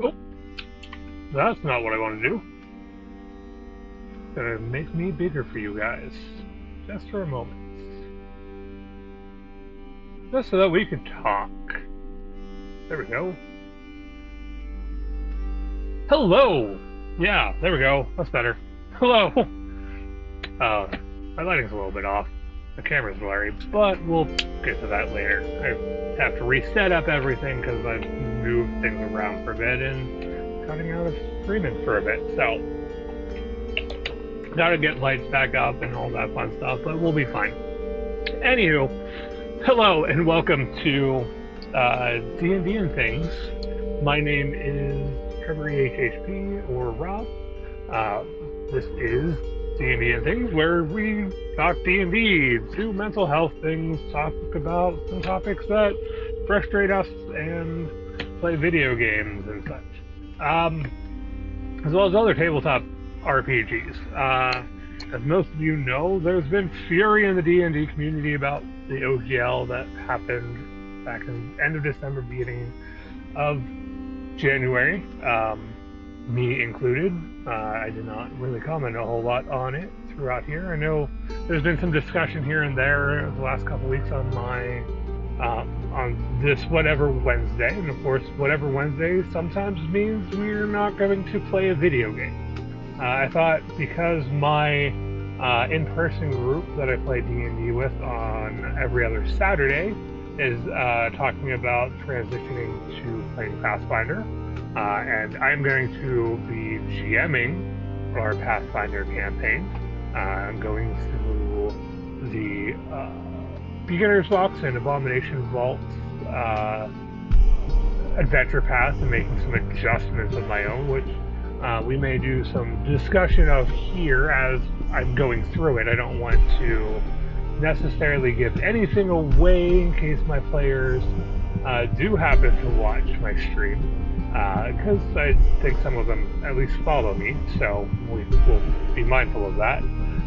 Oh, that's not what I want to do. Gonna make me bigger for you guys. Just for a moment. Just so that we can talk. There we go. Hello! Yeah, there we go. That's better. Hello! My lighting's a little bit off. The camera's blurry, but we'll get to that later. I have to reset up everything because I've moved things around for a bit and cutting out of streaming for a bit, so gotta get lights back up and all that fun stuff, but we'll be fine. Anywho, hello and welcome to D&D and Things. My name is Trevor HHP or Rob. This is D&D and Things, where we talk D&D, do mental health things, talk about some topics that frustrate us, and play video games and such. As well as other tabletop RPGs. As most of you know, there's been fury in the D&D community about the OGL that happened back in the end of December, beginning of January. Me included. I did not really comment a whole lot on it throughout here. I know there's been some discussion here and there the last couple weeks on my on this whatever Wednesday, and of course whatever Wednesday sometimes means we're not going to play a video game. I thought because my in-person group that I play D&D with on every other Saturday is talking about transitioning to playing Pathfinder. And I'm going to be GMing our Pathfinder campaign. I'm going through the Beginner's Box and Abomination Vault adventure path and making some adjustments of my own, which we may do some discussion of here as I'm going through it. I don't want to necessarily give anything away in case my players do happen to watch my stream. Because I think some of them at least follow me, so we will be mindful of that.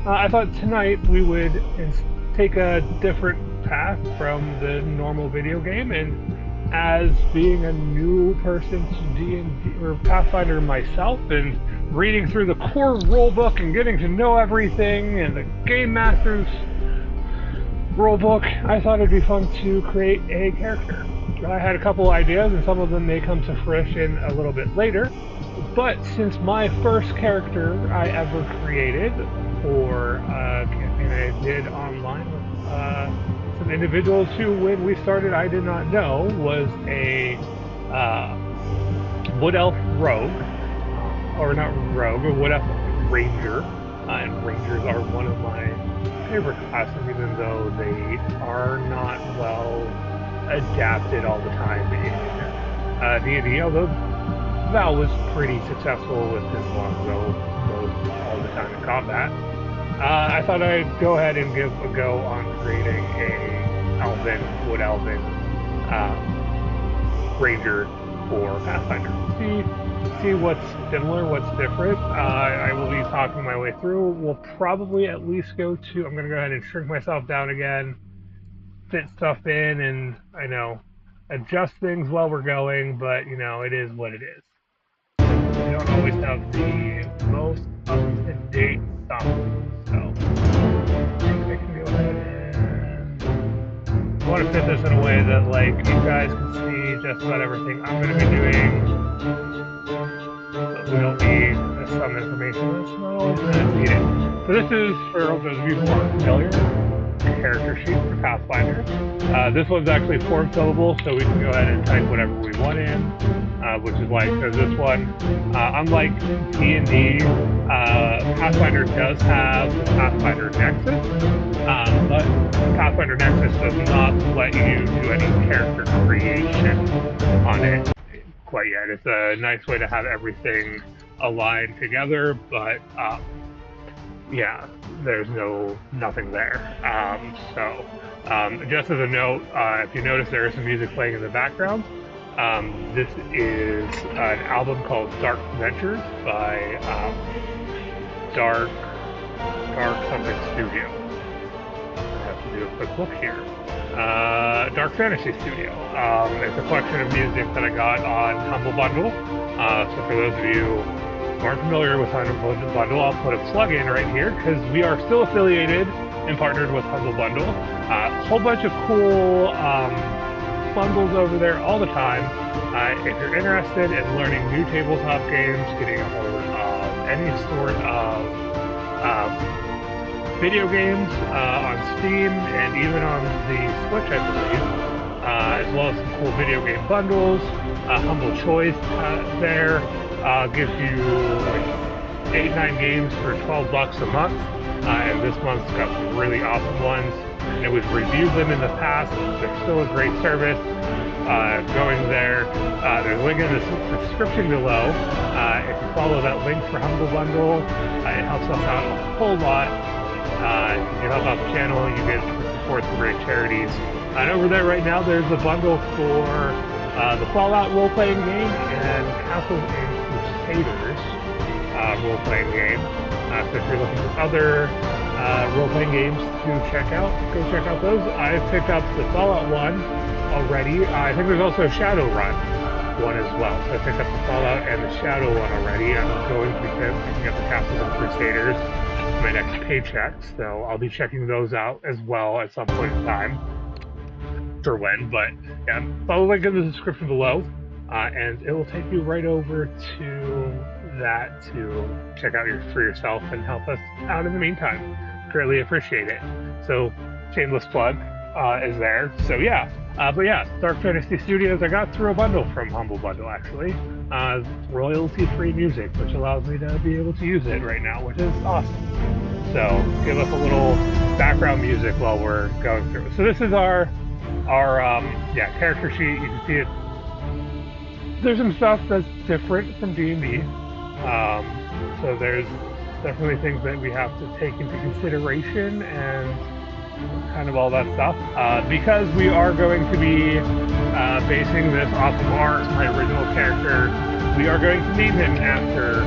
I thought tonight we would take a different path from the normal video game, and as being a new person to D&D or Pathfinder myself, and reading through the core rulebook and getting to know everything, and the Game Master's rulebook, I thought it'd be fun to create a character. I had a couple ideas, and some of them may come to fruition a little bit later, but since my first character I ever created for a campaign I did online with some individuals who, when we started, I did not know, was a Wood Elf Rogue, or not Rogue, or Wood Elf Ranger, and Rangers are one of my favorite classes, even though they are not well adapted all the time in D&D, although Val was pretty successful with his longbow most all the time in combat. I thought I'd go ahead and give a go on creating a Wood Elven Ranger for Pathfinder. See what's similar, what's different. I will be talking my way through. We'll probably at least go to, I'm going to go ahead and shrink myself down again, fit stuff in, and I know adjust things while we're going, but you know, it is what it is. We don't always have the most up-to-date stuff, so I can go ahead and I want to fit this in a way that like you guys can see just about everything I'm going to be doing, but we don't need some information that's not always needed. So this is, for those of you who aren't familiar, character sheet for Pathfinder. This one's actually form fillable, so we can go ahead and type whatever we want in, which is like, so this one, unlike D&D, Pathfinder does have the Pathfinder Nexus, but Pathfinder Nexus does not let you do any character creation on it quite yet. It's a nice way to have everything aligned together, but yeah, there's nothing there. Just as a note, if you notice there is some music playing in the background, this is an album called Dark Ventures by Dark something Studio. I have to do a quick look here. Dark Fantasy Studio. It's a collection of music that I got on Humble Bundle. So for those of you who aren't familiar with Humble Bundle, I'll put a plug-in right here because we are still affiliated and partnered with Humble Bundle. A whole bunch of cool bundles over there all the time. If you're interested in learning new tabletop games, getting a hold of any sort of video games on Steam and even on the Switch, I believe, as well as some cool video game bundles. Humble Choice there gives you like 8-9 games for $12 a month, and this month's got some really awesome ones. And we've reviewed them in the past. They're still a great service. Going there, there's a link in the description below. If you follow that link for Humble Bundle, it helps us out a whole lot. You help out the channel, you get to support some great charities. And over there right now, there's a bundle for the Fallout role-playing game and Castles and Crusaders role-playing game. So if you're looking for other role-playing games to check out, go check out those. I've picked up the Fallout one already. I think there's also a Shadowrun one as well. So I picked up the Fallout and the Shadow one already. I'm going to be picking up the Castles and Crusaders my next paycheck, so I'll be checking those out as well at some point in time. Sure when, but yeah, follow the link in the description below, and it will take you right over to that to check out for yourself and help us out in the meantime. Greatly appreciate it. So shameless plug is there. So yeah, but yeah, Dark Fantasy Studios, I got through a bundle from Humble Bundle actually. Royalty-free music, which allows me to be able to use it right now, which is awesome. So give us a little background music while we're going through. So this is our character sheet. You can see it. There's some stuff that's different from D&D. So there's definitely things that we have to take into consideration and kind of all that stuff. Because we are going to be basing this off of my original character, we are going to name him after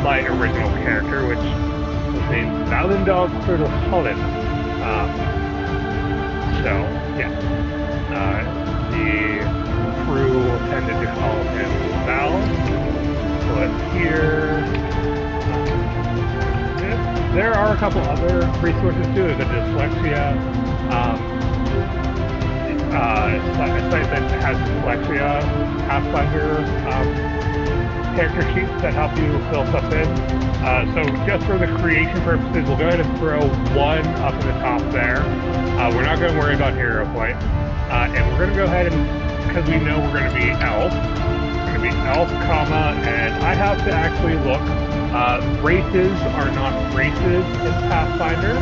my original character, which was named Valendog Holland. So, yeah. The crew tended to call him Val. So let's hear. There are a couple other resources too. There's a dyslexia a site that has dyslexia Pathfinder character sheets that help you fill stuff in. So just for the creation purposes, we'll go ahead and throw one up in the top there. We're not going to worry about hero point. And we're going to go ahead and, because we know we're going to be elf, we're going to be elf, comma, and I have to actually look. Races are not races in Pathfinder.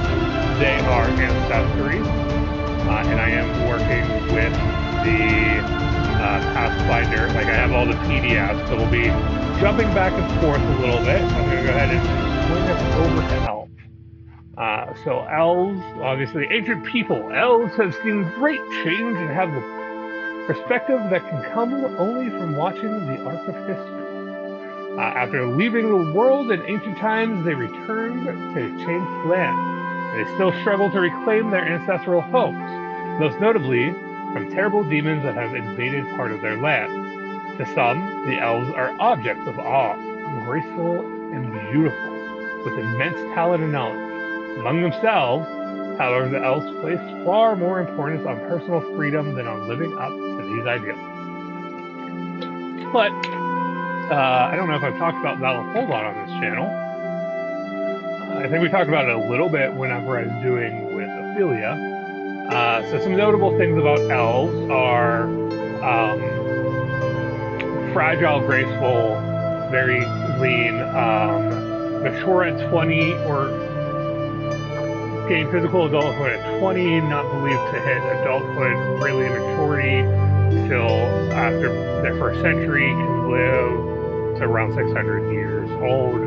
They are ancestries. And I am working with the Pathfinder. Like, I have all the PDFs, so we'll be jumping back and forth a little bit. I'm going to go ahead and swing us over to elf. So elves, obviously ancient people. Elves have seen great change and have the perspective that can come only from watching the arc of history. After leaving the world in ancient times, they returned to changed land. They still struggle to reclaim their ancestral homes, most notably from terrible demons that have invaded part of their land. To some, the elves are objects of awe, graceful and beautiful, with immense talent and knowledge. Among themselves, however, the elves place far more importance on personal freedom than on living up to these ideals. But I don't know if I've talked about that a whole lot on this channel. I think we talked about it a little bit whenever I was doing with Ophelia. So some notable things about elves are fragile, graceful, very lean, mature at 20 or gain physical adulthood at 20, not believed to hit adulthood, really maturity till after their first century, can live to around 600 years old.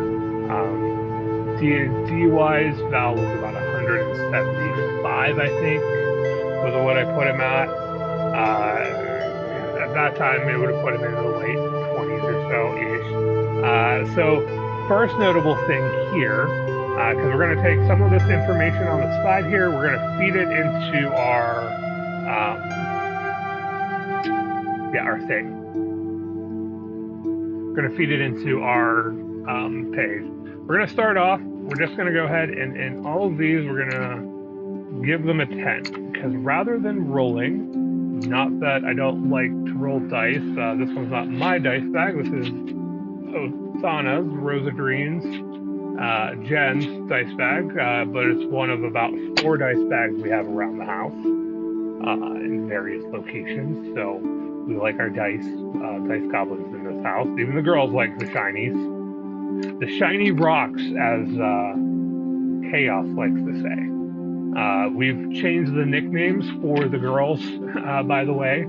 D-wise, Val was about 175, I think, was what I put him at. At that time, it would have put him in the late 20s or so-ish. So first notable thing here, because we're going to take some of this information on the side here, we're going to feed it into our our thing. We're gonna feed it into our page. We're gonna start off. We're just gonna go ahead and all of these we're gonna give them a 10 because rather than rolling, not that I don't like to roll dice. This one's not my dice bag. This is Osana's, Rosadrine's, Jen's dice bag, but it's one of about 4 dice bags we have around the house in various locations. So we like our dice goblins in this house. Even the girls like the shinies. The shiny rocks, as Chaos likes to say. We've changed the nicknames for the girls, by the way.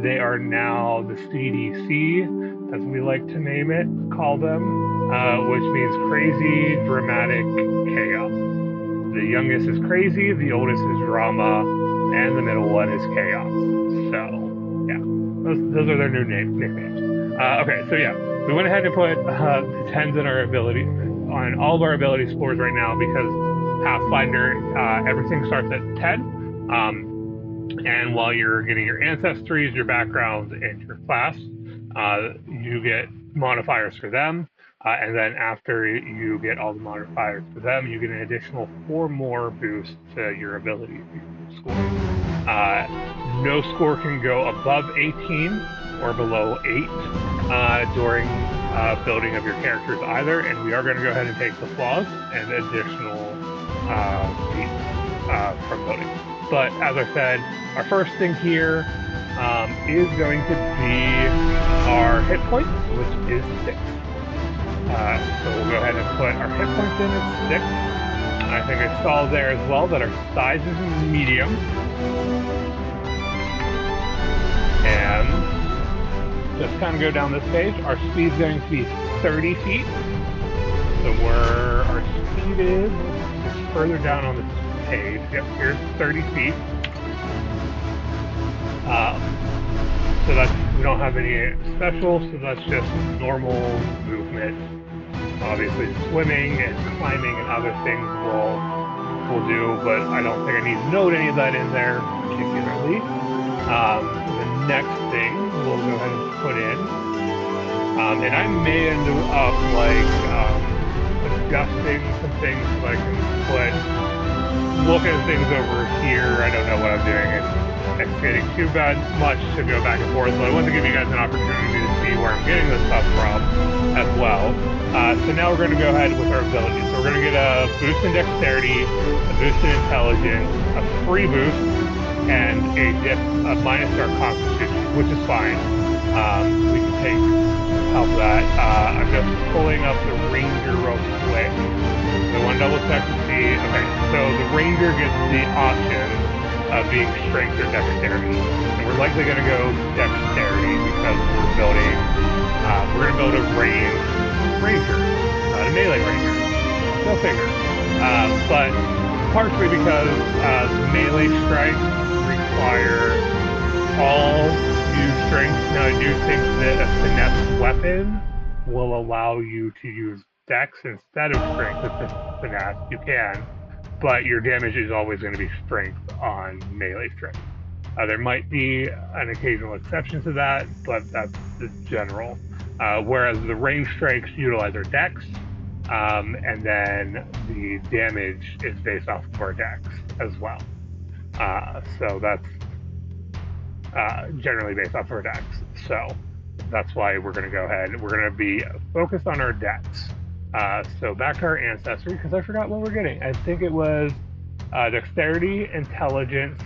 They are now the CDC, as we like to call them, which means crazy, dramatic, chaos. The youngest is crazy, the oldest is drama, and the middle one is chaos. So, yeah, those are their new nicknames. Okay, so yeah, we went ahead and put the 10s in our ability, on all of our ability scores right now because Pathfinder, everything starts at 10. And while you're getting your ancestries, your backgrounds, and your class, you get modifiers for them. And then after you get all the modifiers for them, you get an additional 4 more boosts to your ability score. No score can go above 18 or below 8 during building of your characters either. And we are going to go ahead and take the flaws and additional from building. But as I said, our first thing here is going to be our hit points, which is 6. So we'll go ahead and put our hit points in at 6. I think I saw there as well that our size is medium. And just kind of go down this page. Our speed is going to be 30 feet. So where our speed is further down on this page. Yep, here's 30 feet. So that's, we don't have any special, so that's just normal movement. Obviously swimming and climbing and other things we'll do, but I don't think I need to note any of that in there particularly. The next thing we'll go ahead and put in, and I may end up like adjusting some things so I can look at things over here. I don't know what I'm doing. It's getting too much to go back and forth, but I want to give you guys an opportunity to see where I'm getting this stuff from as well. So now we're going to go ahead with our abilities. So we're going to get a boost in dexterity, a boost in intelligence, a free boost, and a minus to our constitution, which is fine. We can take help of that. I'm just pulling up the ranger real quick. I want to double check to see. Okay, so the ranger gets the option of being strength or dexterity, and we're likely going to go dexterity because we're going to build a ranger, not a melee ranger. Go figure. But partially because melee strikes require all use strength. Now I do think that a finesse weapon will allow you to use dex instead of strength with the finesse. You can, but your damage is always going to be strength on melee strength. There might be an occasional exception to that, but that's the general. Whereas the range strikes utilize our dex, and then the damage is based off of our dex as well. So that's generally based off of our dex. So that's why we're going to go ahead. We're going to be focused on our dex. So back to our ancestry, because I forgot what we're getting. I think it was dexterity, intelligence,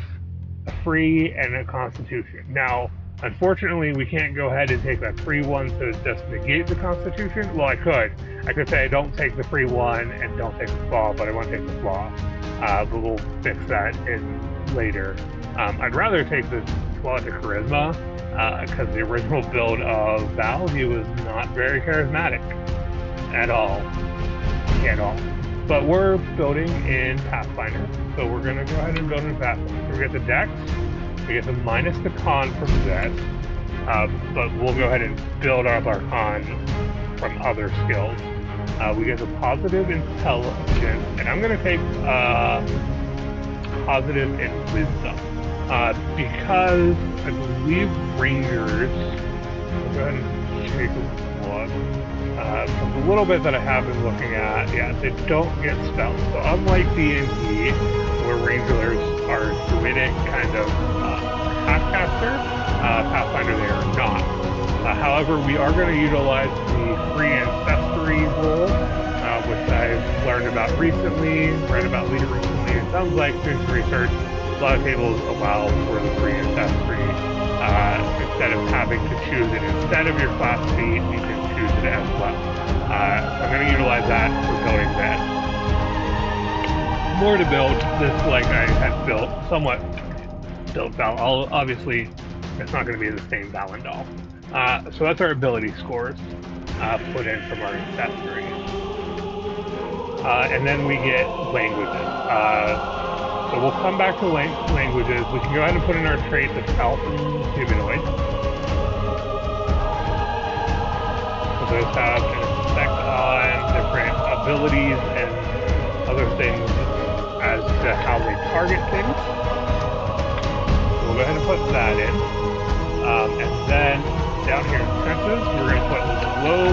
a free, and a constitution. Now, unfortunately, we can't go ahead and take that free one to just negate the constitution. Well, I could. I could say I don't take the free one and don't take the flaw, but I want to take the flaw. But we'll fix that in later. I'd rather take the flaw to charisma, because the original build of Val, he was not very charismatic. At all. But we're building in Pathfinder, so we're going to go ahead and build in Pathfinder. So we get the dex, we get the minus the con from this, but we'll go ahead and build up our con from other skills. We get the positive intelligence, and I'm going to take positive in wisdom. because I believe Rangers, I'll go ahead and take a look. From the little bit that I have been looking at, yeah, they don't get spells. So unlike D&D, where Rangers are druidic kind of pathcaster, Pathfinder they are not. However, we are going to utilize the free ancestry rule, which I've learned about recently, read about leader recently. It sounds like through some research, a lot of tables allow for the free ancestry. Instead of having to choose it instead of your class feat, you can choose it as well. So I'm going to utilize that for building this. More to build this, like I had built, somewhat built Val. Obviously, it's not going to be the same Val and Doll. So that's our ability scores put in from our ancestry. And then we get languages. So we'll come back to languages. We can go ahead and put in our traits of elf and humanoid. So those have an effect on different abilities and other things as to how they target things. So we'll go ahead and put that in. And then down here in senses, we're going to put low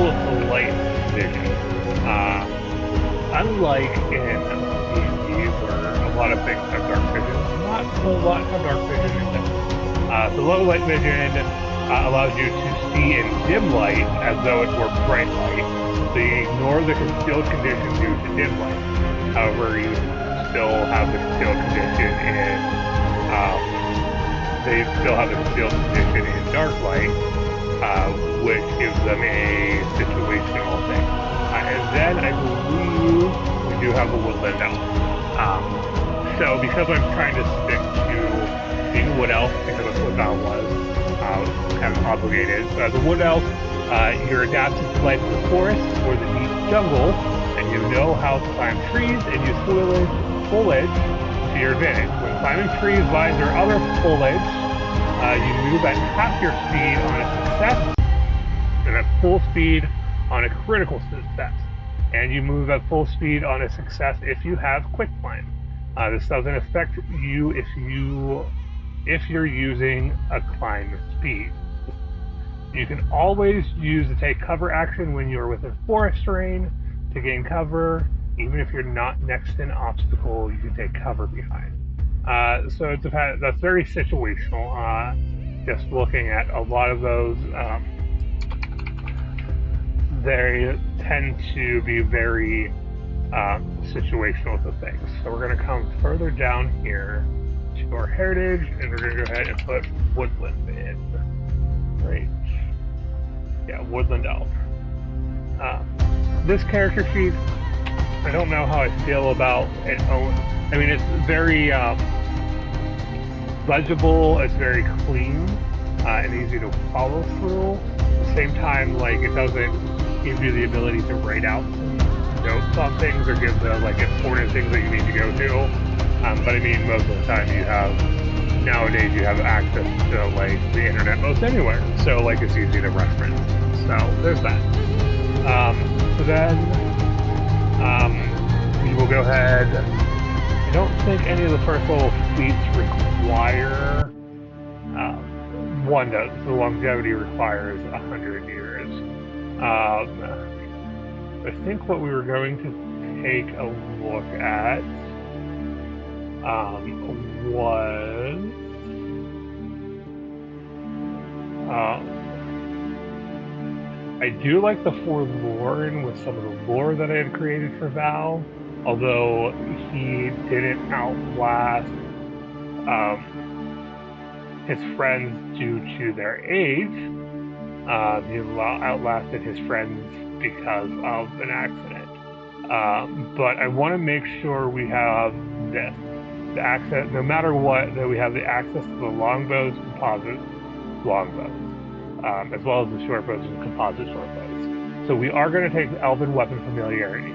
light vision. Unlike in D&D, where a lot of things have dark vision, not a whole lot have dark vision in them. So low light vision allows you to see in dim light as though it were bright light. So you ignore the concealed condition due to dim light. However, you still have the concealed condition in they still have the concealed condition in dark light, which gives them a situational thing. And then I believe we do have a woodland elf. So because I'm trying to stick to being a wood elf, because that's what Val was, kind of obligated. So as a wood elf, you're adapted to life in the forest or the deep jungle, and you know how to climb trees and use foliage to your advantage. When climbing trees, vines, or other foliage, you move at half your speed on a success and at full speed on a critical success. And you move at full speed on a success if you have quick climb. This doesn't affect you if you're using a climb speed. You can always use the take cover action when you're within forest terrain to gain cover. Even if you're not next to an obstacle, you can take cover behind. So that's very situational. Just looking at a lot of those, they tend to be very situational to things. So we're going to come further down here to our heritage, and we're going to go ahead and put woodland in. Right. Yeah, woodland elf. This character sheet, I don't know how I feel about it. I mean, it's very legible, it's very clean, and easy to follow through. At the same time, like, it doesn't give you the ability to write out some notes on things or give the, like, important things that you need to go to. But I mean, most of the time nowadays you have access to, like, the internet most anywhere. So, like, it's easy to reference. So, there's that. So then, we will go ahead. I don't think any of the first level feats require, one does, the longevity requires 100 years. I think what we were going to take a look at was I do like the Forlorn with some of the lore that I had created for Val, although he didn't outlast his friends due to their age. He outlasted his friends because of an accident. But I want to make sure we have this. The access, no matter what, that we have the access to the longbows, composite longbows, as well as the short bows and composite short bows. So we are going to take the elven weapon familiarity,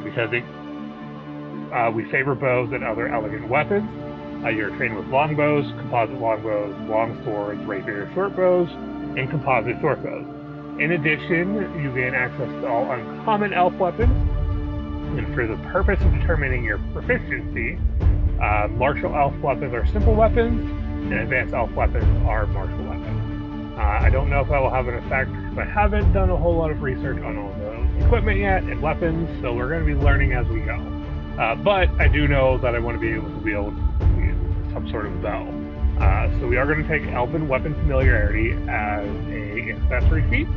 because we favor bows and other elegant weapons. You're trained with longbows, composite longbows, long swords, rapier short bows, and composite short bows. In addition, you gain access to all uncommon elf weapons, and for the purpose of determining your proficiency, Martial elf weapons are simple weapons, and advanced elf weapons are martial weapons. I don't know if that will have an effect because I haven't done a whole lot of research on all the equipment yet and weapons, so we're going to be learning as we go. But I do know that I want to be able to use some sort of bow. So we are going to take Elven Weapon Familiarity as a accessory feat.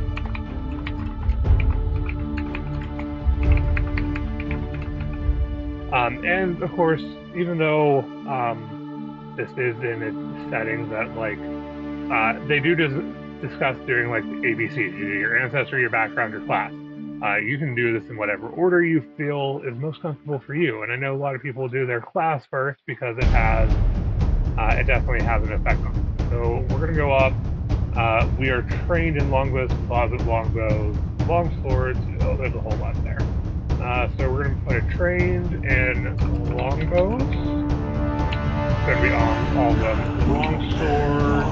And of course, even though this is in a setting that like they do discuss during like the ABCs, your ancestry, your background, your class. You can do this in whatever order you feel is most comfortable for you. And I know a lot of people do their class first because it definitely has an effect on them. So we're gonna go up. We are trained in longbows, composite longbows, long swords. Oh, there's a whole lot there. So we're gonna put it trained in longbows. It's gonna be on all of them. Long sword,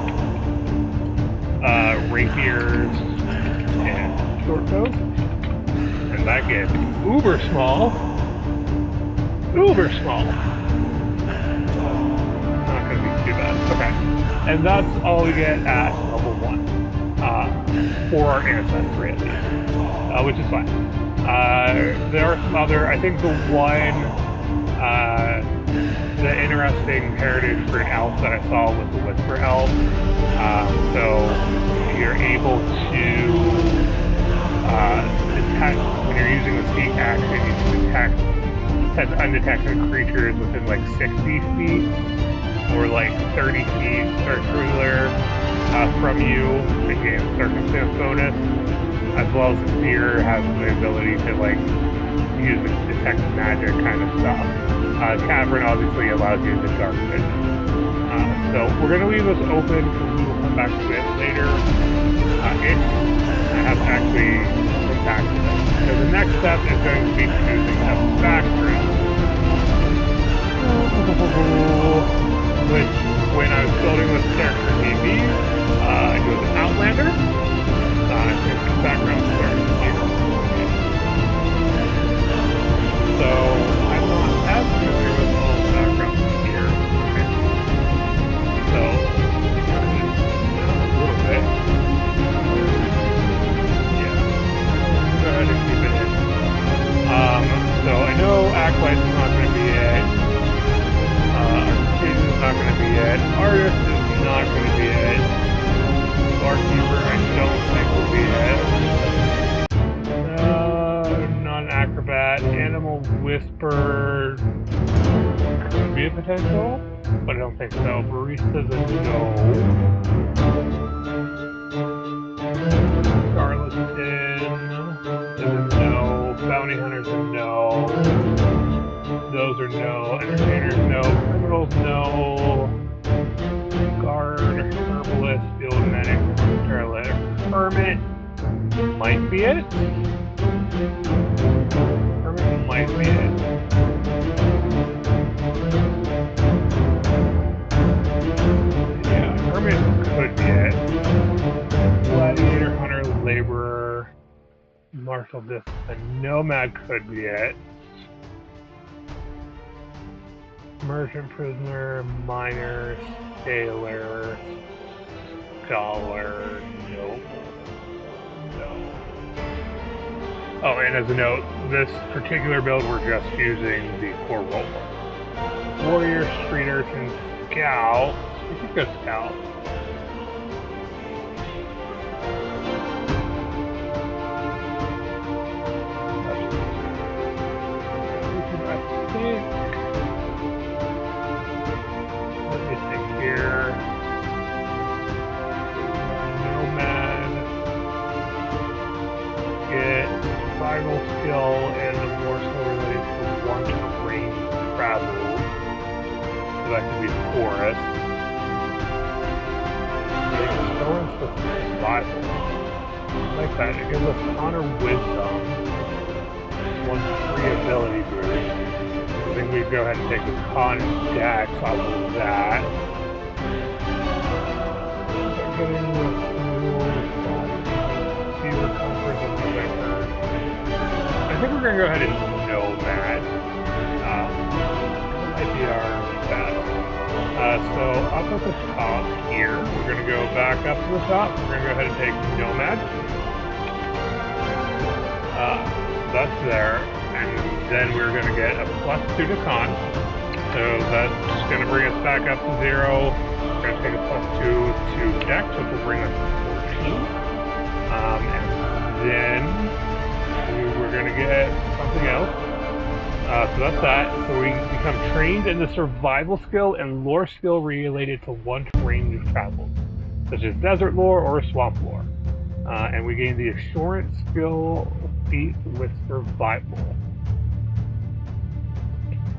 rapiers, and short bows. And that gets uber small. Uber small. Not gonna be too bad. Okay. And that's all we get at level 1. For our ancestry at least. Which is fine. There are some other, I think the interesting heritage for an elf that I saw was the Whisper Elf. So you're able to detect, when you're using the speak action, you can detect undetected creatures within like 60 feet or like 30 feet circular from you and gain a circumstance bonus, as well as the Seer has the ability to like use detect magic kind of stuff. Cavern obviously allows you the dark vision. So we're going to leave this open because we will come back to it later. I have to actually come back to this. So the next step is going to be choosing a background. Which, when I was building this character DB, I do an Outlander. And background starting here. So I'm not as familiar with all the backgrounds here. So a little bit. Yeah. Go ahead and keep it in. So I know Acolyte is not going to be it. Artisan is not going to be it. Artist is not going to be it. Barkeeper I don't think will be it. Not an acrobat. Animal Whisper could be a potential, but I don't think so. Barista's a no. Charlatan is a no. Bounty Hunter's a no. Those are no. Entertainers no. Criminals no. Guard, Herbalist, Field Medic, Hermit might be it. Hermit might be it. Yeah, Hermit could be it. Gladiator, Hunter, Laborer, Martial Discipline, Nomad could be it. Merchant, Prisoner, Miner, Sailor, Scholar, nope. No. Oh, and as a note, this particular build we're just using the core roleplay. Warrior, Street Urchin, Scout. We could go Scout. I think. Let me think here. Nomad. Get survival skill and the more so related to one range travel. So that could be forest. Storms for survival. I like that. It gives us honor wisdom. One free ability boost. I think we'd go ahead and take the con and dex off of that. Getting fewer comfort than what I heard. I think we're going to go ahead and Nomad. That might be our that. So up at the top here, we're going to go back up to the top. We're going to go ahead and take Nomad. That's there. And then we're going to get a +2 to con. So that's going to bring us back up to 0. We're going to take a +2 to dex, which will bring us to 14. And then we're going to get something else. So that's that. So we become trained in the survival skill and lore skill related to one terrain you've traveled, such as desert lore or swamp lore. And we gain the assurance skill feat with survival.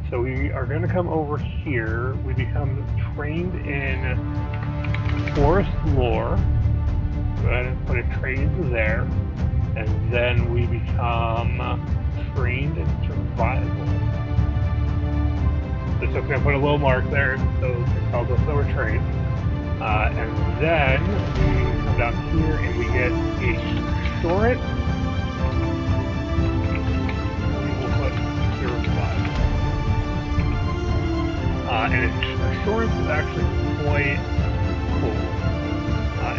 So we are going to come over here. We become trained in forest lore. Go ahead and put a trained there. And then we become trained in survival. So just going to put a little mark there, so it's called us that we're trained. And then we come down here and we get assurance. We'll put survival. And assurance is actually quite cool.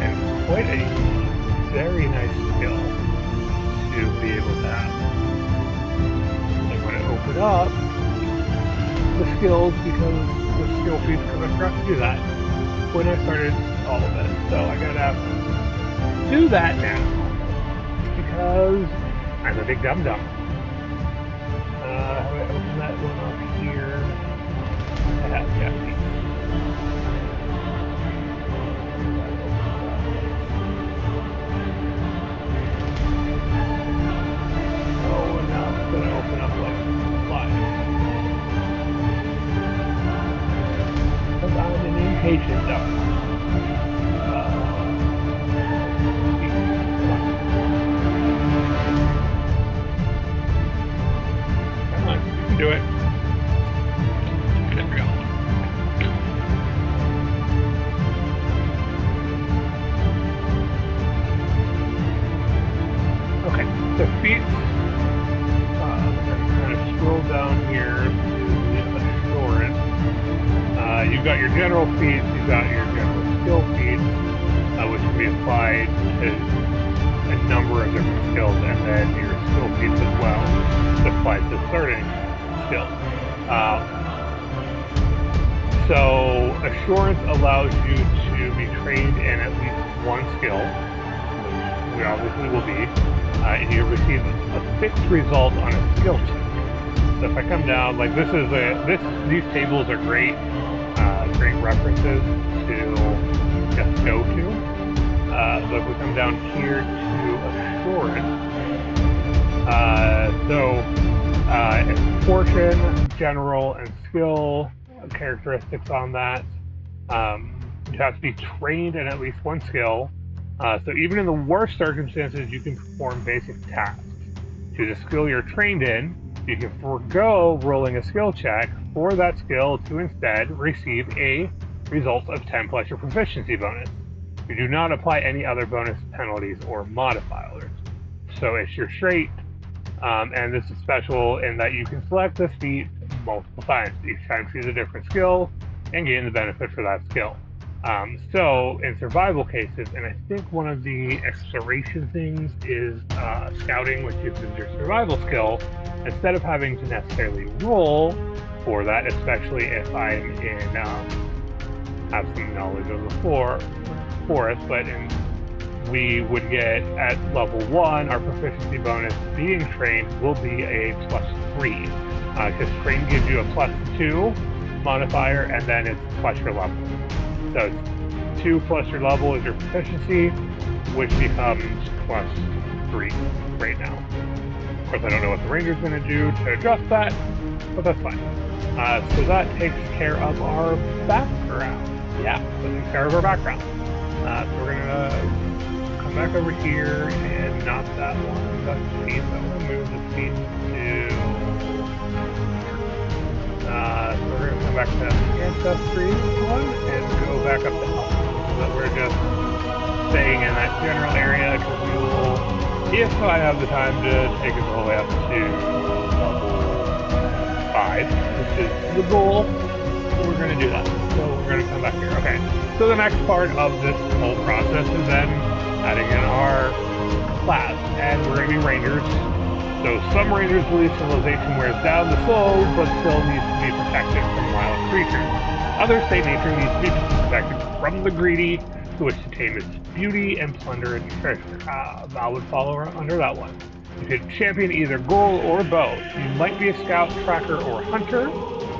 And quite a very nice skill to be able to have. I'm going to open up the skills because the skill feeds because I forgot to do that when I started all of it. So I gotta do that now because I'm a big dum-dum. How do I open that one up here? Yeah. Oh, and now it's going to open up like live. Because I'm an impatient dog. Come on, you can do it. There we go. Okay, so feats. Kind of scroll down here to the assurance. You've got your general feats, you've got your general skill feats, which can be applied to a number of different skills, and then your skill feats as well, applied to certain skills. So assurance allows you to be trained in at least one skill, which we obviously will be, and you receive a fixed result on a skill check. So if I come down, like these tables are great references to just go to. So if we come down here to assurance, portion, general, and skill characteristics on that. You have to be trained in at least one skill. So even in the worst circumstances, you can perform basic tasks. To the skill you're trained in, you can forego rolling a skill check for that skill to instead receive a result of 10 plus your proficiency bonus. You do not apply any other bonus penalties or modifiers. So it's your straight, and this is special in that you can select this feat multiple times. Each time choose a different skill and gain the benefit for that skill. So in survival cases, and I think one of the exploration things is scouting, which uses your survival skill, instead of having to necessarily roll for that, especially if I'm in have some knowledge of the forest, but we would get at level 1, our proficiency bonus being trained will be a +3, because trained gives you a +2 modifier, and then it's plus your level. So 2 plus your level is your proficiency, which becomes +3 right now. Of course, I don't know what the ranger's going to do to adjust that, but that's fine. So that takes care of our background. Yeah, that takes care of our background. So we're going to come back over here and not that one. That's the feet. I'm going to move the feet to... so we're going to come back to the ancestry one and go back up to health. So that we're just staying in that general area, because we will, if I have the time, to take it all the way up to level 5, which is the goal. we're going to do that. So we're going to come back here. Okay, so the next part of this whole process is then adding in our class, and we're going to be rangers. So some rangers believe civilization wears down the soul, but still needs to be protected from wild creatures. Others say nature needs to be protected from the greedy, who wish to tame its beauty and plunder its treasure. That would follow under that one. You could champion either goal or bow. You might be a scout, tracker, or hunter,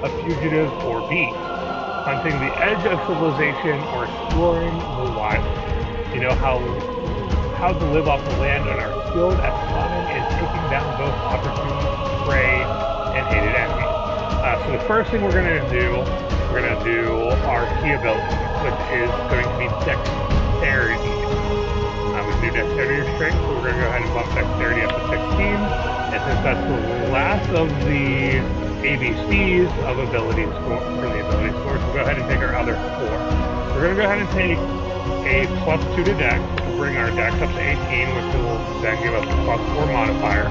a fugitive, or beast, hunting the edge of civilization or exploring the wild. You know how to live off the land and are skilled at spotting and taking down both opportune prey and hated enemies. So the first thing we're going to do our key ability, which is going to be dexterity. We can do dexterity or strength, so we're going to go ahead and bump dexterity up to 16. And since that's the last of the ABCs of ability score for the ability scores, we'll go ahead and take our other 4. We're going to go ahead and take a +2 to dex, which will bring our dex up to 18, which will then give us a +4 modifier.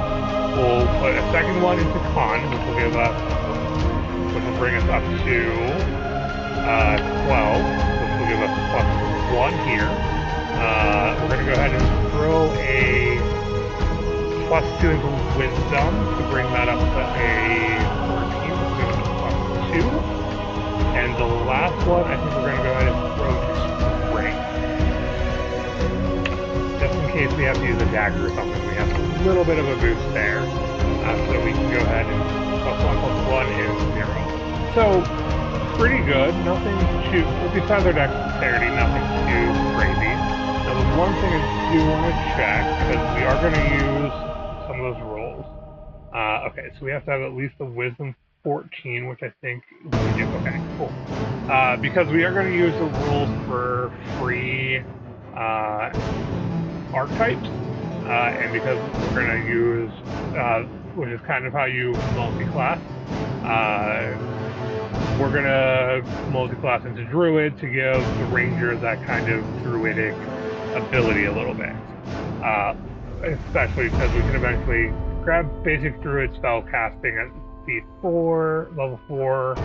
We'll put a second one into con, which will bring us up to 12, which will give us +1 here. We're going to go ahead and throw a +2 into wisdom to bring that up to a 14, which will give us a +2. And the last one, I think we're going to go ahead and throw to strength. Just in case we have to use a dagger or something, we have a little bit of a boost there. So we can go ahead and +1 is 0. So, pretty good. Nothing too, besides our dexterity, nothing too crazy. Now, the one thing I do want to check, because we are going to use some of those rolls. Okay, so we have to have at least a wisdom 14, which I think we do. Okay, cool. Because we are going to use the rules for free archetypes, and because we're going to use, which is kind of how you multi-class, we're going to multi-class into Druid to give the Ranger that kind of Druidic ability a little bit. Especially because we can eventually grab basic Druid spell casting at speed 4, level 4.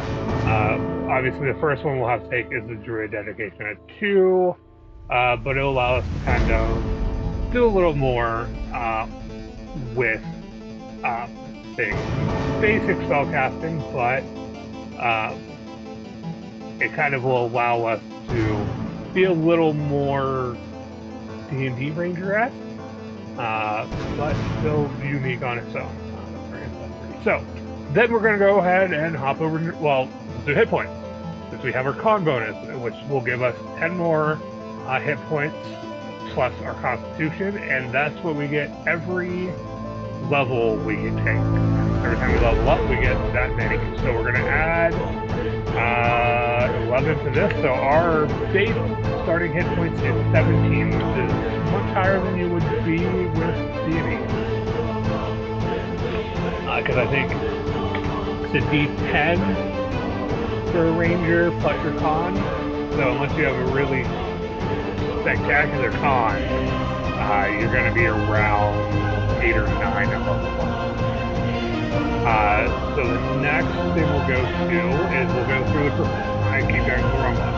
Obviously the first one we'll have to take is the Druid dedication at 2, but it'll allow us to kind of do a little more with things. Basic spell casting, but it kind of will allow us to be a little more D&D Ranger-esque, but still unique on its own. So, then we're going to go ahead and hop over to, do hit points, since we have our con bonus, which will give us 10 more hit points plus our constitution, and that's what we get every level we can take. Every time we level up, we get that many. So we're going to add 11 to this. So our base starting hit points is 17, which is much higher than you would be with D&D. Because I think it's a D10 for a ranger plus your con. So unless you have a really spectacular con, you're going to be around 8 or 9 at level 1. So the next thing we'll go to is we'll go through the... I keep going to the wrong one.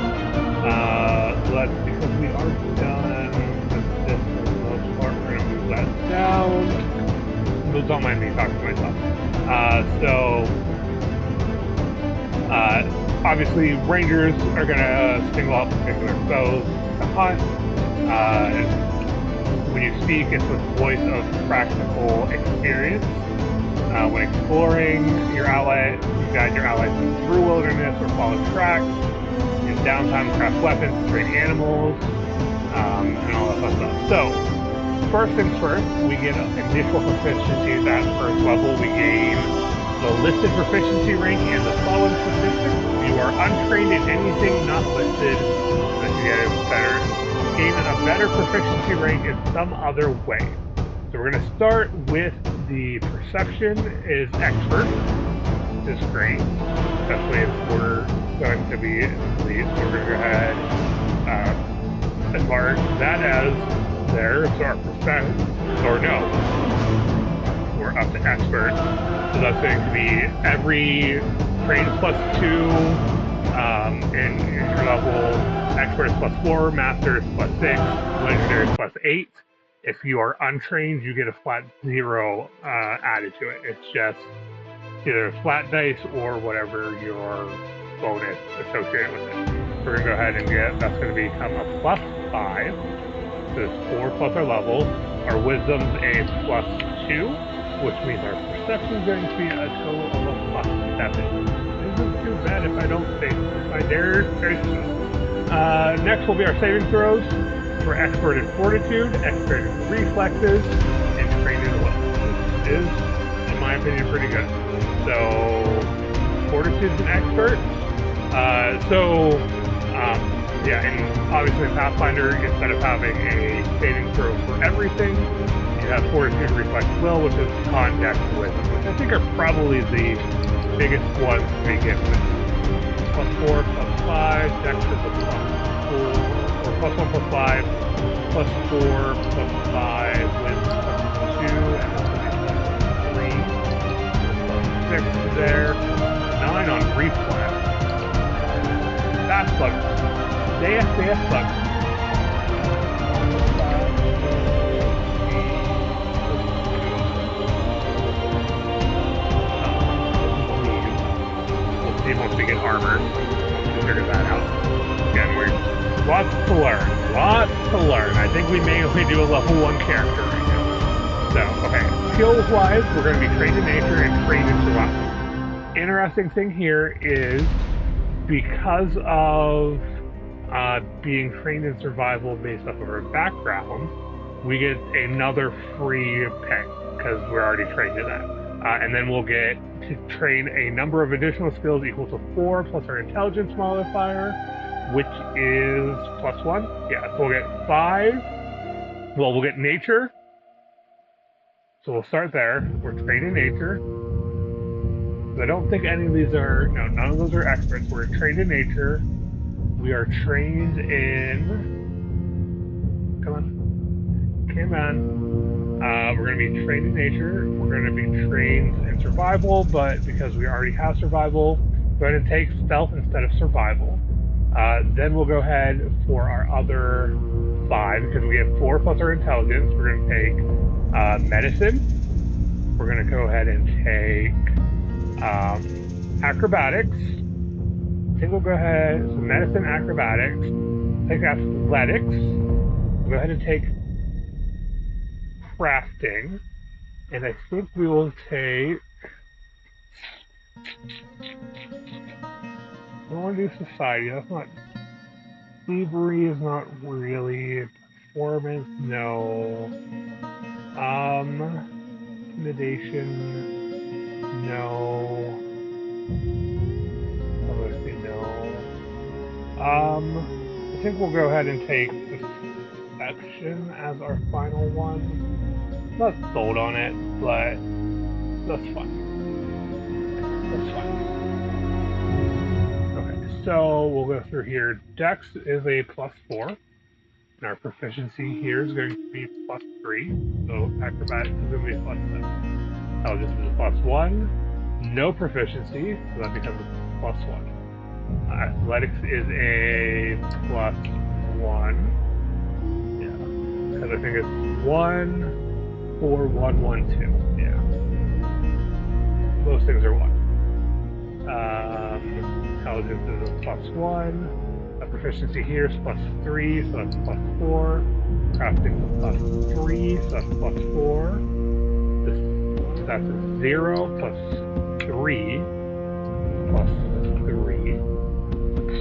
Because we are done with this for the most part, we're going to move that down. Don't mind me talking to myself. Obviously, Rangers are going to single out particular foes to hunt. When you speak, it's with voice of practical experience. When exploring your ally, you guide your allies through wilderness or follow tracks. In downtime, craft weapons, train animals, and all that fun stuff. So, first things first, we get initial proficiency at that first level. We gain the listed proficiency rank and the following statistics. If you are untrained in anything not listed, then you gain a better proficiency rank in some other way. So we're going to start with the perception is expert. This is great, especially if we're going to be elite. So we're going to go ahead and mark that as there. So our percent, or no, we're up to expert. So that's going to be every train +2 And entry level, expert is +4, master is +6, legendary is +8. If you are untrained, you get a flat 0 added to it. It's just either flat dice or whatever your bonus associated with it. We're gonna go ahead and that's gonna become a +5. So it's 4 plus our level. Our wisdom's a +2, which means our perception is going to be a total of a +7. It isn't too bad if I don't say so. If I dare say so. Next will be our saving throws. We're expert in fortitude, expert in reflexes, and trained in will. Which is, in my opinion, pretty good. So, fortitude's an expert. Yeah, and obviously in Pathfinder, instead of having a saving throw for everything, you have fortitude, reflex, will, which is con, dex, wisdom, which I think are probably the biggest ones to begin with. +4, +5, dex is a +4, or +1, +5, +4, +5, wisdom +2, and then +3, +6 there, 9 on reflex. That's bugs. That's bugs. We'll see once we get armor. We'll figure that out. Again, we're lots to learn. Lots to learn. I think we may only do a level 1 character right now. So, okay. Skills-wise, we're going to be trained in nature and trained in survival. Interesting thing here is because of being trained in survival based off of our background, we get another free pick because we're already trained in that. And then we'll get to train a number of additional skills equal to 4 plus our intelligence modifier, which is +1. Yeah, so we'll get 5. Well, we'll get nature. So we'll start there. We're trained in nature. I don't think any of these are, no, none of those are experts. We're trained in nature. We are trained in, come on. We're going to be trained in nature. We're going to be trained in survival, but because we already have survival, we're going to take stealth instead of survival. Then we'll go ahead for our other 5, because we have 4 plus our intelligence. We're going to take medicine. We're going to go ahead and take acrobatics. I think we'll go ahead, so medicine, acrobatics, take athletics, we'll go ahead and take crafting, and I think we will take, I don't want to do society, that's not, thievery is not really, performance, no, intimidation, no, I think we'll go ahead and take deception as our final one. Not sold on it, but that's fine. That's fine. Okay, so we'll go through here. Dex is a +4, and our proficiency here is going to be +3. So acrobatics is going to be +7. Intelligence is a +1. No proficiency, so that becomes a +1. Athletics is a +1. Yeah. Because I think it's 1, 4, 1, 1, 2. Yeah. Those things are 1. Intelligence is a +1. Proficiency here is +3, so that's +4. Crafting is a +3, so that's +4. That's a 0 +3 +3.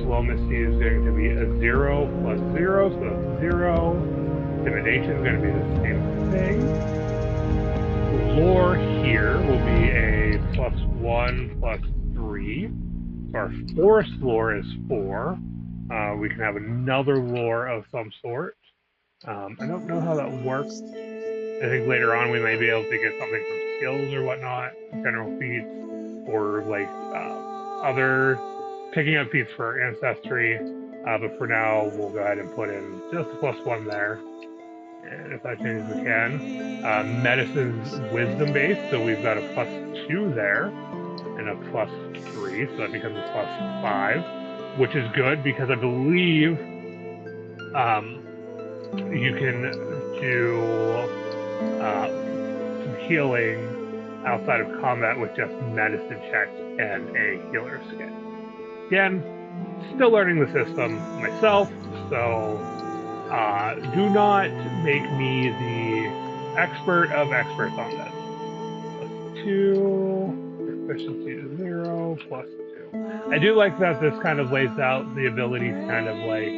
Diplomacy is going to be a 0 +0, so that's 0. Intimidation is going to be the same thing. Lore here will be a +1 +3. So our forest lore is 4. We can have another lore of some sort. I don't know how that works. I think later on we may be able to get something from skills or whatnot, general feats, or like other picking up feats for ancestry. But for now, we'll go ahead and put in just a +1 there. And if that changes, we can. Medicine's wisdom based, so we've got a +2 there, and a +3, so that becomes a +5. which is good because I believe you can do some healing outside of combat with just medicine checks and a healer skin. Again, still learning the system myself, so do not make me the expert of experts on this. +2, proficiency is 0, +2. I do like that this kind of lays out the ability to kind of like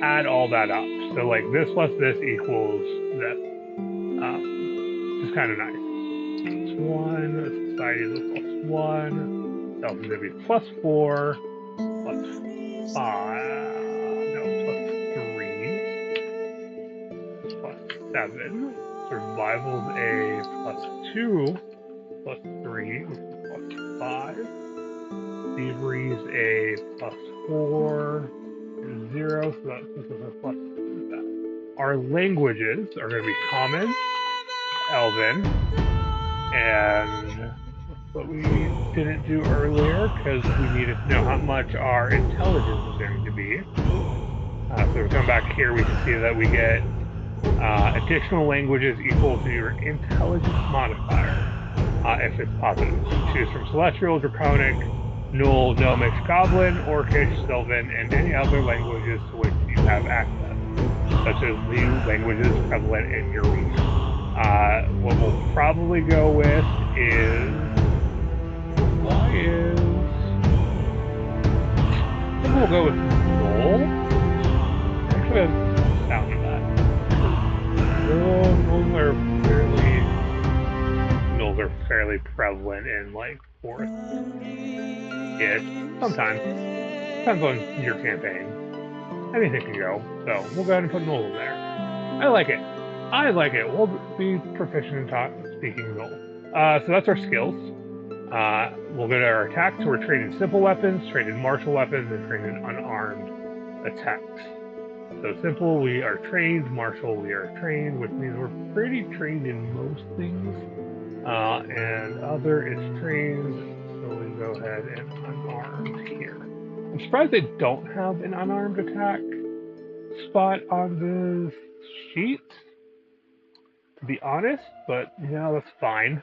add all that up. So like this plus this equals this. It's kind of nice. +1, society is a +1, self is going to be +4, +5, no, +3, +7, survival's a +2, +3, which is +5, thievery's a +4, 0, so this is a +7. Our languages are going to be Common, Elven, and what we didn't do earlier because we needed to know how much our intelligence is going to be. So we come back here, we can see that we get additional languages equal to your intelligence modifier if it's positive. Choose from Celestial, Draconic, Null, Gnomic, Goblin, Orcish, Sylvan, and any other languages to which you have access, such as the languages prevalent in your region. What we'll probably go with is... I think we'll go with Null. Actually, that doesn't sound bad. Nulls are fairly prevalent in, like, forests. Ish. Sometimes. Depends on your campaign. Anything can go. So, we'll go ahead and put Null in there. I like it. We'll be proficient in speaking Null. So that's our skills. We'll go to our attacks. So we're trained in simple weapons, trained in martial weapons, and trained in unarmed attacks. So simple, we are trained. Martial, we are trained, which means we're pretty trained in most things. And other is trained, so we go ahead and unarmed here. I'm surprised they don't have an unarmed attack spot on this sheet, to be honest, but that's fine.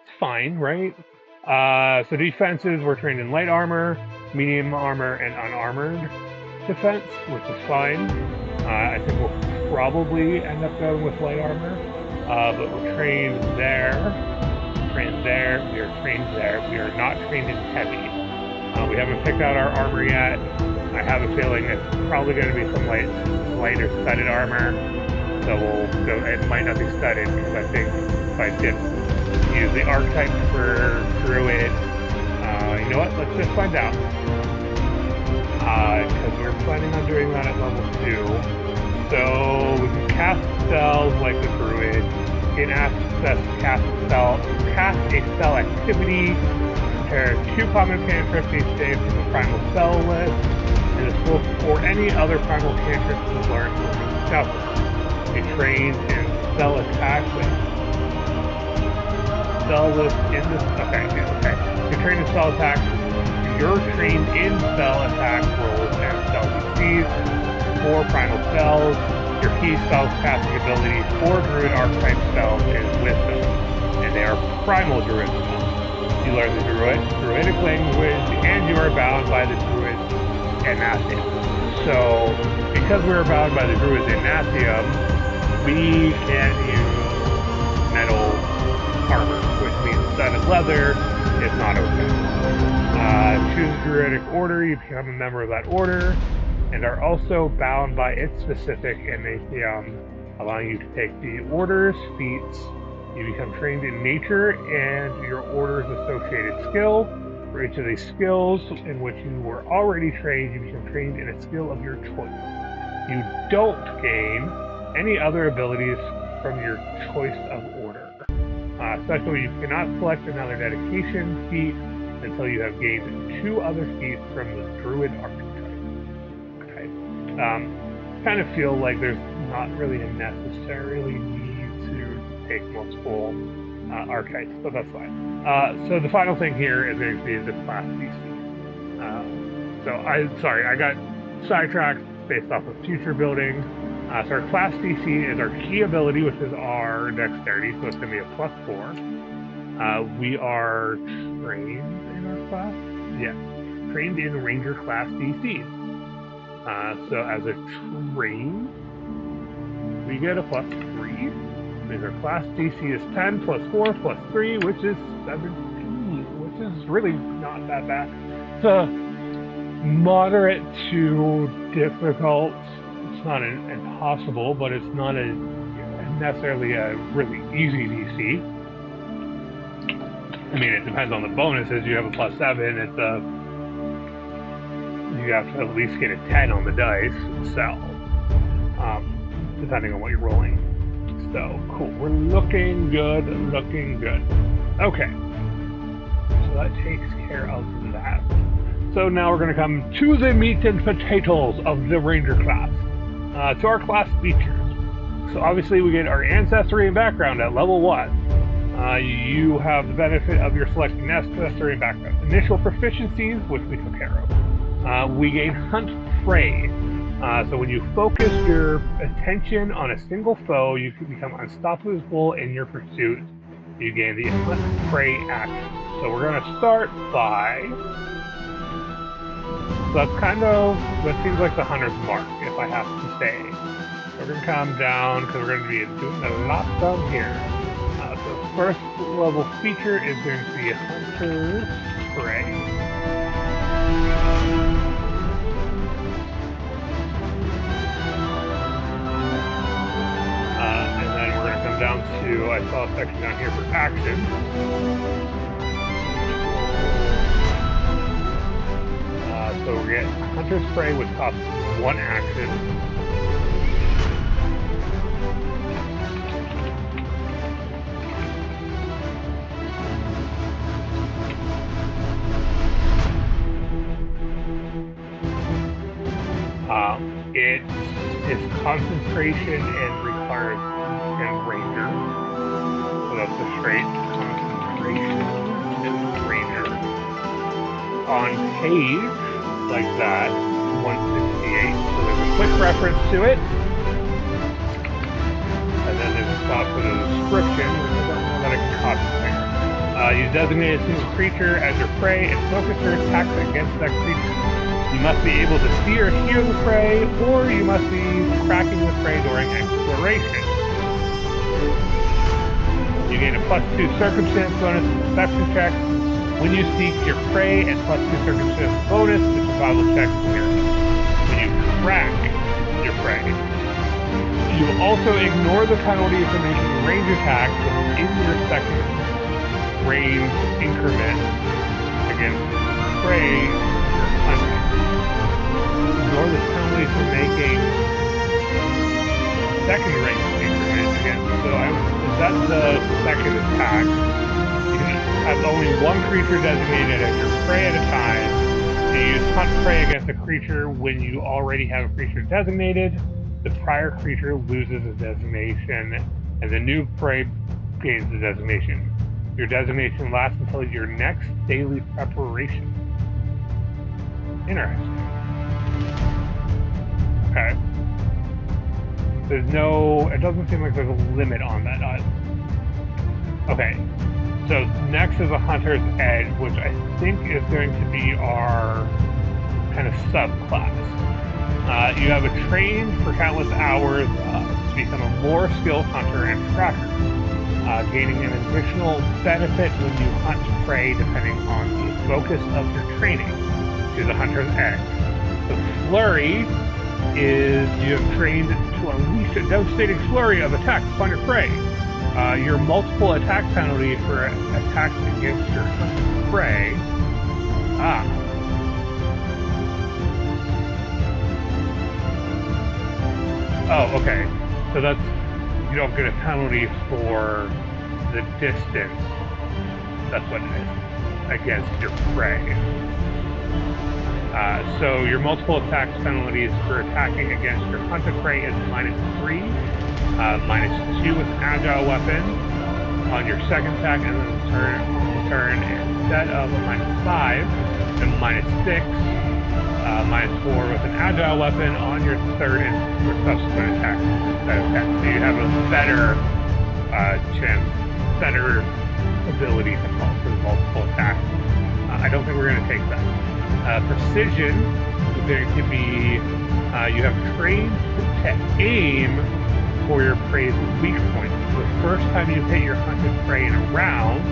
It's fine, right? So defenses, we're trained in light armor, medium armor, and unarmored defense, which is fine. I think we'll probably end up going with light armor, but we're trained there, we are trained there. We are not trained in heavy. We haven't picked out our armor yet. I have a feeling it's probably going to be some lighter studded armor. So we'll go, it might not be studded, because I think if I did use the archetype for Druid, you know what, let's just find out. Because we're planning on doing that at level 2. So we can cast spells like the Druid, gain access to cast a spell activity, compare 2 common cantrips each day from the primal spell list, and this will for any other primal cantrips to learn from discover. Be trained in spell attack with spell list in this. Okay. You're trained in spell attack. You're trained in spell attack rolls and spell DCs for primal spells. Your key spell casting ability for Druid archetype spells is Wisdom, and they are primal Druid spells. You learn the Druidic language, and you are bound by the Druid Anathium. So, because we are bound by the Druid's Anathium, we can't use metal armor, which means studded leather is not okay. Choose Druidic Order, you become a member of that order, and are also bound by its specific Anathium, allowing you to take the Order's feats. You become trained in nature and your Order's associated skill. For each of these skills in which you were already trained, you become trained in a skill of your choice. You don't gain any other abilities from your choice of order. Especially, you cannot select another dedication feat until you have gained 2 other feats from the Druid archetype. Okay. Kind of feel like there's not really a necessarily need to take multiple archetypes, but that's fine. So the final thing here is going to be the class DC. Sorry, I got sidetracked based off of future building. So our class DC is our key ability, which is our dexterity, so it's going to be a +4. We are trained in our class? Yes, trained in Ranger class DC. So as a train, we get a +3. Means our class DC is 10 +4 +3, which is 17, which is really not that bad. It's a moderate to difficult. It's not impossible, but it's not necessarily a really easy DC. I mean, it depends on the bonuses. You have a +7. You have to at least get a 10 on the dice itself, depending on what you're rolling. So cool. We're looking good. Looking good. Okay. So that takes care of that. So now we're going to come to the meat and potatoes of the Ranger class. To our class features. So obviously we get our ancestry and background at level 1. You have the benefit of your selecting ancestry and background. Initial proficiencies, which we took care of. We gain Hunt Prey. So when you focus your attention on a single foe, you can become unstoppable in your pursuit. You gain the Hunt Prey action. So we're going to start by... So that's that seems like the hunter's mark, if I have to say. We're going to come down, because we're going to be doing a lot down here. So the first level feature is going to be Hunter's Prey. And then we're going to come down to, I saw a section down here for action. So we get Hunter's Prey, which costs 1 action. It is concentration and requires and Ranger. So that's a straight concentration and Ranger. On page, like that, 168. So there's a quick reference to it. And then there's a spot for the description, which I don't know that I can copy there. You designate a single creature as your prey and focus your attacks against that creature. You must be able to see or hear the prey, or you must be tracking the prey during exploration. You gain a +2 circumstance bonus to perception checks when you seek your prey, and +2 circumstance bonus to survival checks when you track your prey. You will also ignore the penalty for making range attacks within your second range increment against prey you're hunting. Ignore the penalty for making second range increment against. So is that the second attack? You can have only one creature designated as your prey at a time. You use Hunt Prey against a creature when you already have a creature designated. The prior creature loses a designation, and the new prey gains the designation. Your designation lasts until your next daily preparation. Interesting. Okay. It doesn't seem like there's a limit on that either. Okay. So next is a Hunter's Edge, which I think is going to be our kind of subclass. You have a train for countless hours to become a more skilled hunter and tracker, gaining an additional benefit when you hunt prey depending on the focus of your training to the Hunter's Edge. The Flurry is you have trained to unleash a devastating flurry of attacks upon your prey. Your multiple attack penalty for attacks against your hunted prey. Oh, okay. So that's, you don't get a penalty for the distance. That's what it is. Against your prey. So your multiple attacks penalties for attacking against your hunted prey is -3, -2 with an agile weapon on your second attack, and then on the turn instead of a -5, then -6 -4 with an agile weapon on your third and subsequent attack instead of 10. So you have a better chance, better ability to fall for the multiple attacks. I don't think we're going to take that. Precision is going to be, you have trained to aim for your prey's weak points. So the first time you hit your hunted prey in a round,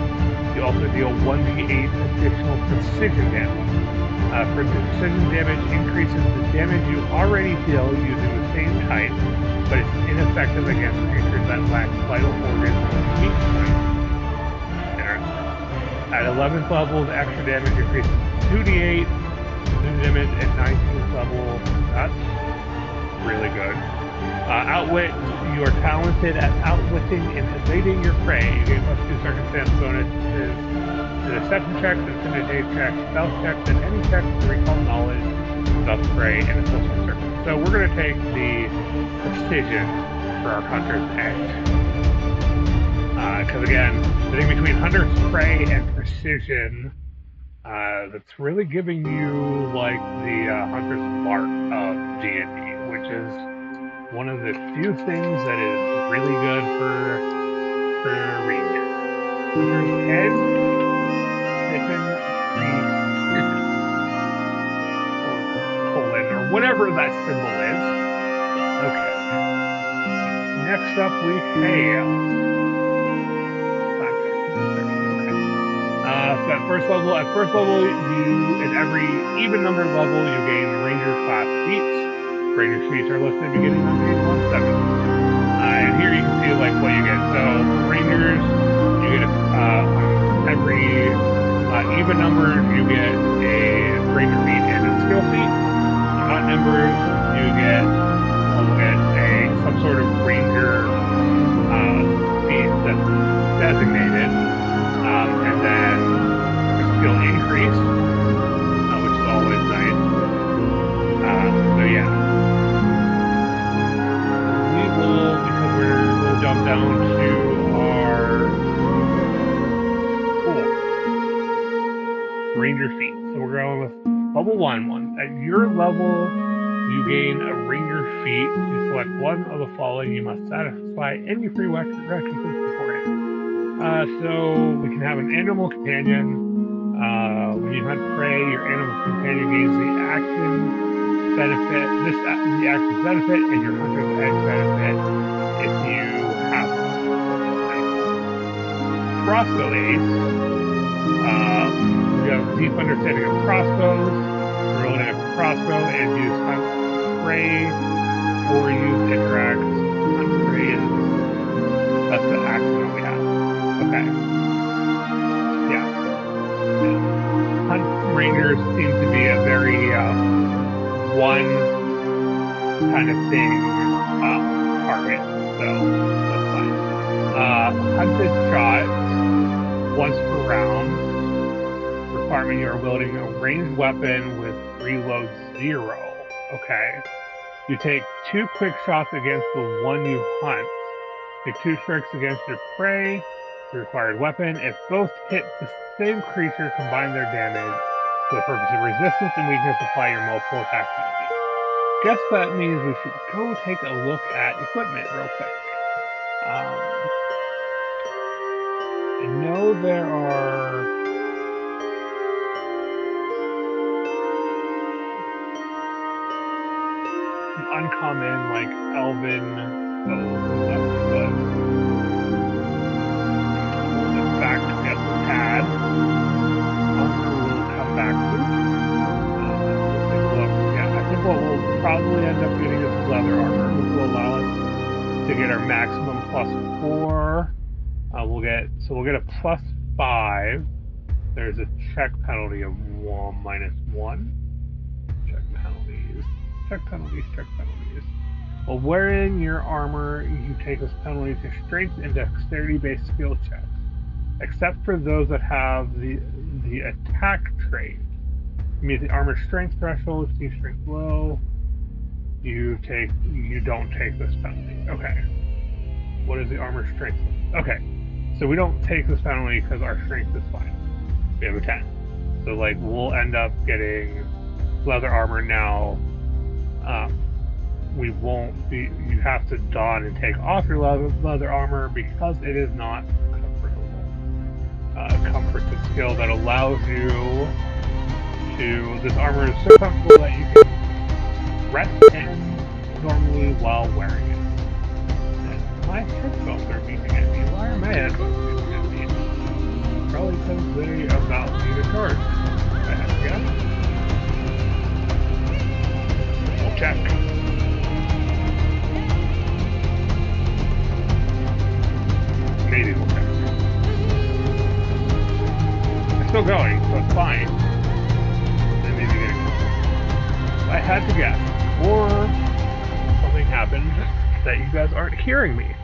you also deal 1d8 additional precision damage. Precision damage increases the damage you already deal using the same type, but it's ineffective against creatures that lack vital organs or weak points. Interesting. At 11th level, the extra damage increases to 2d8. Precision damage at 19th level, that's really good. Outwit, you are talented at outwitting and evading your prey. You gain +2 circumstance bonuses to deception checks, intimidate checks, stealth checks, and any checks to recall knowledge about the prey and its social circle. So we're going to take the precision for our hunter's edge. Because again, the thing between hunter's prey and precision, that's really giving you like the hunter's mark of D&D, which is one of the few things that is really good for rangers. Hunter's edge, or whatever that symbol is. Okay. Next up we have at first level, you at every even numbered level you gain Ranger class feats. Ranger feats are listed beginning on page 170. And here you can see like what you get. So Rangers, you get every even number you get a Ranger feat and a skill feat. Odd numbers you get some sort of Ranger feat that's designated, and then skill increase, which is always nice. So yeah, we will, because we'll jump down to our Ranger feat. So we're going with level 1 one. At your level, you gain a Ranger feat. You select one of the following. You must satisfy any prerequisites beforehand. So we can have an animal companion. When you hunt prey, your animal companion gains the action benefit, the action benefit, and your hunter's edge benefit if you have one. Crossbow ace. You have a deep understanding of crossbows. Roll in a crossbow and use hunt prey, or use interact. Hunt prey is that's the action that we have. Okay. Yeah. Hunt rangers seem to be a very one kind of thing target, so that's fine. Hunted shot once per round. Requirement you are wielding a ranged weapon with reload 0. Okay. You take 2 quick shots against the one you hunt. Take 2 strikes against your prey, the required weapon. If both hit the same creature, combine their damage for the purpose of resistance and weakness, apply your multiple attack penalty. Guess that means we should go take a look at equipment real quick. I know there are some uncommon, like elven bows and stuff, but we'll back to get the pad. We'll come back to. Yeah, I think what we'll probably end up getting is leather armor, which will allow us to get our maximum +4. We'll get a +5. There's a check penalty of -1. Check penalties. While wearing your armor, you take this penalty to strength and dexterity-based skill checks, except for those that have the attack trait. Meet the armor strength threshold, see strength low. You don't take this penalty. Okay. What is the armor strength? Okay. So we don't take this penalty because our strength is fine. We have a 10. So like we'll end up getting leather armor now, we won't be. You have to don and take off your leather armor because it is not comfortable. Comfort's a skill that allows you to. This armor is so comfortable that you can rest in normally while wearing it. And my headphones are beeping at me. Why are my headphones beeping at me? Probably because they are about to be charged. I have to guess. We'll check. Maybe we'll check. They're still going, so it's fine. They may be getting closer. I had to guess. Or something happened that you guys aren't hearing me.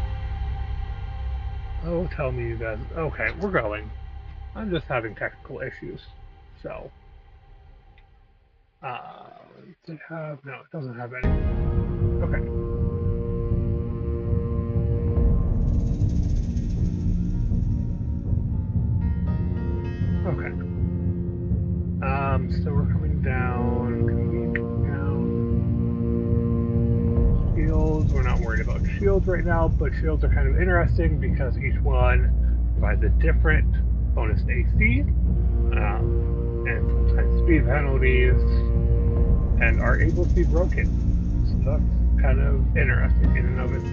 Oh, tell me you guys. Okay, we're going. I'm just having technical issues. So, does it have? No, it doesn't have any. Okay. Okay. So we're coming down. Coming down. Shields. We're not worried about shields right now, but shields are kind of interesting because each one provides a different bonus AC, and sometimes speed penalties, and are able to be broken. So that's kind of interesting in and of it.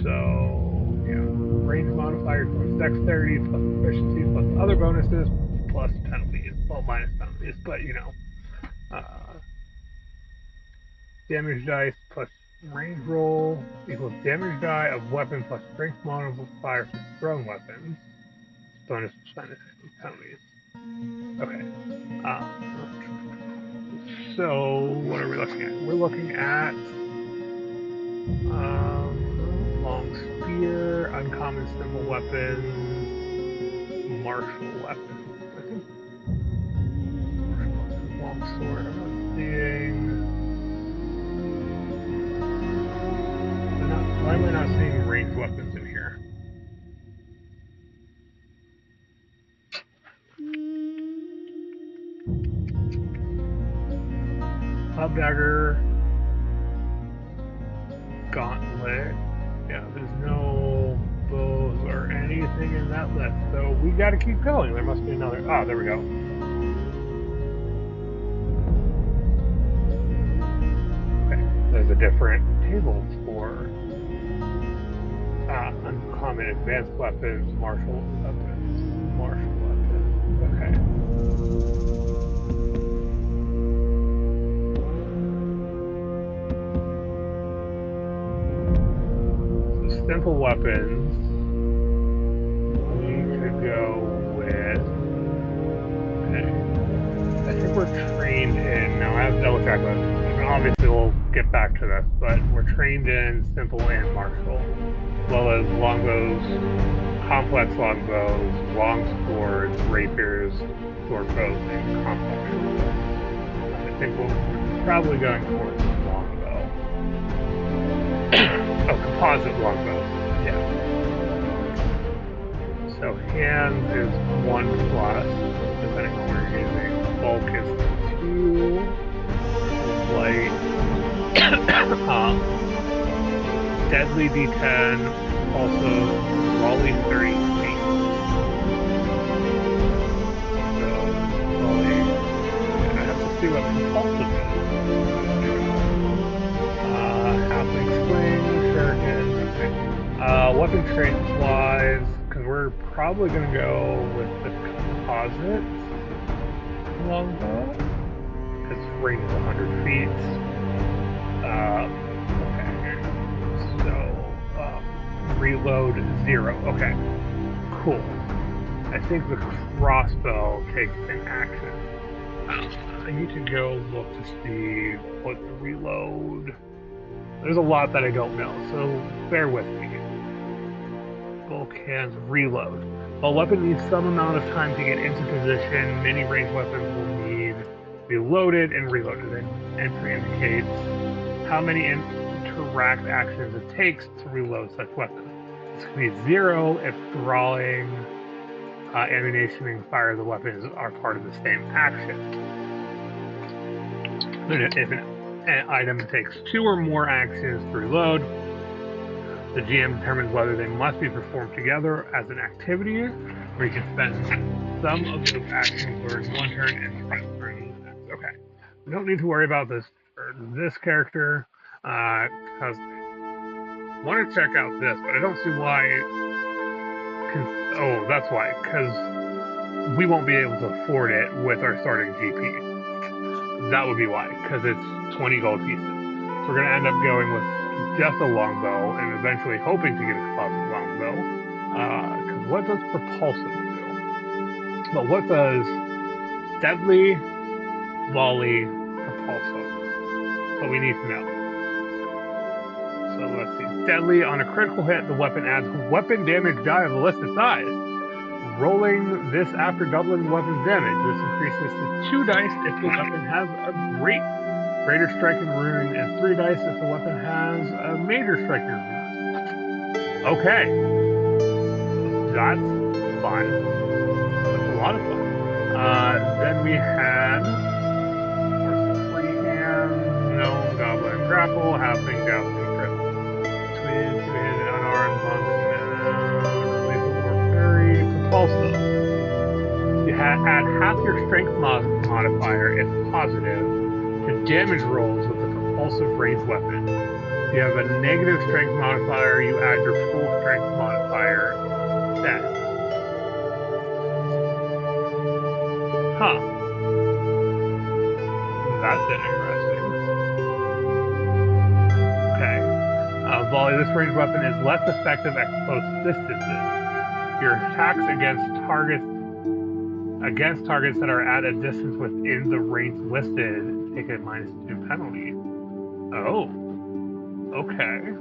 So, yeah, range modifier plus dexterity, plus proficiency, plus other bonuses, plus penalties. Well, minus penalties, but you know. Damage dice plus range roll equals damage die of weapon plus strength modifier for thrown weapons. Bonus penalties. Okay. So, what are we looking at? We're looking at long spear, uncommon simple weapons, martial weapons. I think martial weapons, long sword. I'm not seeing. Why am I not seeing ranged weapons in here? Club dagger, gauntlet. Yeah, there's no bows or anything in that list, so we gotta keep going. There must be another. Ah, there we go. Okay, there's a different table for uncommon advanced weapons, martial weapons. Okay. Simple weapons, we could go with. Okay. I think we're trained in. Now I have to double check, but obviously we'll get back to this. But we're trained in simple and martial, as well as longbows, complex longbows, long swords, rapiers, short bows, and complex short bows. I think we're probably going towards longbow. Oh, composite longbow. Yeah. So hands is 1+, depending on what you're using. Bulk is 2. Light. Deadly D10. Also, volley 30 feet. So, volley. I have to see what compulsive is. Halfling swing, shuriken. Okay. Weapon trait wise, because we're probably going to go with the composite longbow, because range is 100 feet. Okay. So, reload 0. Okay. Cool. I think the crossbow takes an action. I need to go look to see what the reload. There's a lot that I don't know, so bear with me. Bulk hands reload. While a weapon needs some amount of time to get into position, many ranged weapons will need to be loaded and reloaded. And entry indicates how many interact actions it takes to reload such weapon. This could be 0 if drawing ammunition and fire of the weapons are part of the same action. If an item takes 2 or more actions to reload, the GM determines whether they must be performed together as an activity, or you can spend some of those actions during one turn and try during the next. Okay, we don't need to worry about this for this character because I want to check out this, but I don't see why. Oh, that's why, because we won't be able to afford it with our starting GP. That would be why, because it's 20 gold pieces. So we're going to end up going with just a longbow and eventually hoping to get a composite longbow. Because what does propulsive do? But what does deadly, volley, propulsive? So we need to know. So let's see. Deadly, on a critical hit, the weapon adds weapon damage die of the listed size. Rolling this after doubling the weapon's damage. This increases to 2 dice if the weapon has a greater striking rune, and 3 dice if the weapon has a major striking rune. Okay. That's fun. That's a lot of fun. Then we had freehand, gnome, goblin, grapple, halfling, jousting, grip. Two-handed, unarmed, lethal, or fairy, propulsive. You add half your strength modifier, if positive, to damage rolls with a propulsive ranged weapon. If you have a negative strength modifier, you add your full strength modifier instead. Huh. That's interesting. Okay. Volley, this ranged weapon is less effective at close distances. Your attacks against targets that are at a distance within the range listed take a -2 penalty. Oh. Okay.